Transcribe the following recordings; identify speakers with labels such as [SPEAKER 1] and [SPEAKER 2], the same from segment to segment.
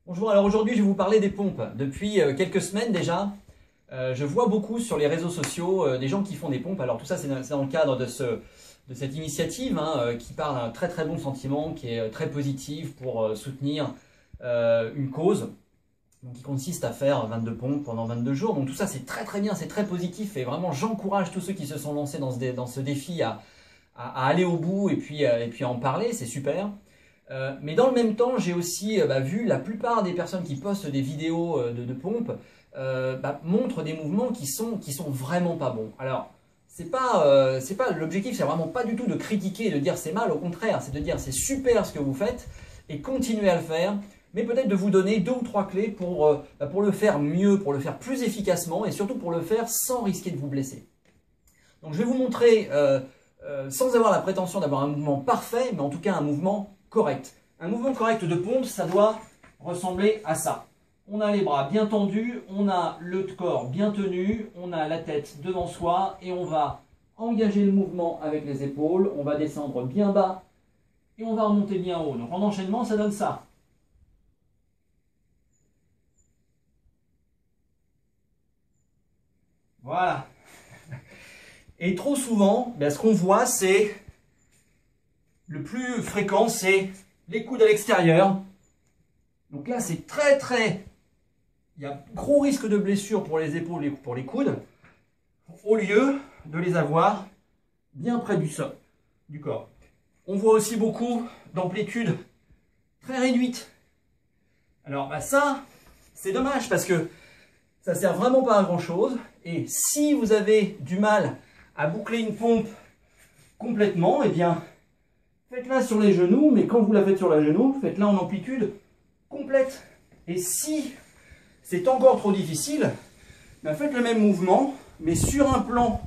[SPEAKER 1] Bonjour, alors aujourd'hui je vais vous parler des pompes. Depuis quelques semaines déjà, je vois beaucoup sur les réseaux sociaux des gens qui font des pompes. Alors tout ça c'est dans le cadre de cette initiative qui part d'un très très bon sentiment, qui est très positif pour soutenir une cause donc, qui consiste à faire 22 pompes pendant 22 jours. Donc tout ça c'est très très bien, c'est très positif et vraiment j'encourage tous ceux qui se sont lancés dans ce défi à aller au bout et puis à en parler, c'est super. Mais dans le même temps, j'ai aussi vu la plupart des personnes qui postent des vidéos de pompes montrent des mouvements qui sont vraiment pas bons. Alors, c'est pas l'objectif, c'est vraiment pas du tout de critiquer et de dire c'est mal, au contraire, c'est de dire c'est super ce que vous faites et continuez à le faire, mais peut-être de vous donner 2 ou 3 clés pour le faire mieux, pour le faire plus efficacement et surtout pour le faire sans risquer de vous blesser. Donc je vais vous montrer, sans avoir la prétention d'avoir un mouvement parfait, mais en tout cas un mouvement correct. Un mouvement correct de pompe, ça doit ressembler à ça. On a les bras bien tendus, on a le corps bien tenu, on a la tête devant soi et on va engager le mouvement avec les épaules, on va descendre bien bas et on va remonter bien haut. Donc en enchaînement, ça donne ça. Voilà. Et trop souvent, ce qu'on voit, c'est le plus fréquent, c'est les coudes à l'extérieur. Donc là, c'est il y a gros risque de blessure pour les épaules et pour les coudes, au lieu de les avoir bien près du sol, du corps. On voit aussi beaucoup d'amplitudes très réduites. Alors ça, c'est dommage parce que ça sert vraiment pas à grand chose. Et si vous avez du mal à boucler une pompe complètement, eh bien, faites-la sur les genoux, mais quand vous la faites sur les genoux, faites-la en amplitude complète. Et si c'est encore trop difficile, faites le même mouvement, mais sur un plan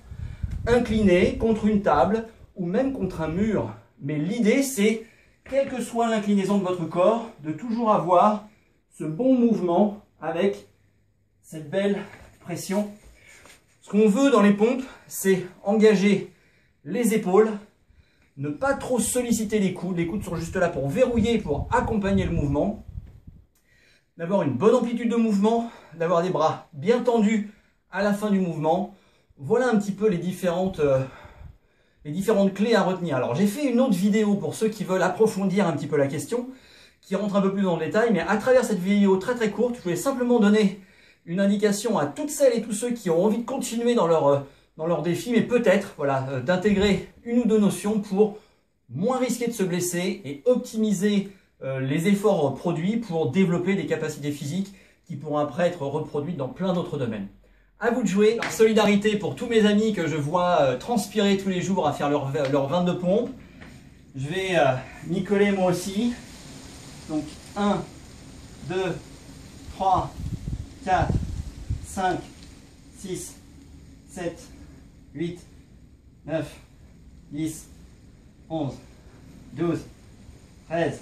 [SPEAKER 1] incliné, contre une table, ou même contre un mur. Mais l'idée, c'est, quelle que soit l'inclinaison de votre corps, de toujours avoir ce bon mouvement avec cette belle pression. Ce qu'on veut dans les pompes, c'est engager les épaules, ne pas trop solliciter les coudes. Les coudes sont juste là pour verrouiller, pour accompagner le mouvement. D'avoir une bonne amplitude de mouvement, d'avoir des bras bien tendus à la fin du mouvement. Voilà un petit peu les différentes clés à retenir. Alors j'ai fait une autre vidéo pour ceux qui veulent approfondir un petit peu la question, qui rentre un peu plus dans le détail, mais à travers cette vidéo très très courte, je voulais simplement donner une indication à toutes celles et tous ceux qui ont envie de continuer dans leur défi, mais peut-être d'intégrer une ou deux notions pour moins risquer de se blesser et optimiser les efforts produits pour développer des capacités physiques qui pourront après être reproduites dans plein d'autres domaines. À vous de jouer. En solidarité pour tous mes amis que je vois transpirer tous les jours à faire leurs 22 pompes. Je vais m'y coller moi aussi. Donc 1, 2, 3, 4, 5, 6, 7, 8, 9, 10, 11, 12, 13,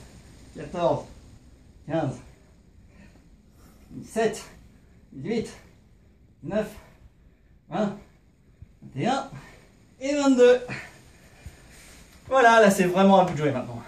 [SPEAKER 1] 14, 15, 17, 18, 19, 20, 21 et 22. Voilà, là c'est vraiment à vous de jouer maintenant.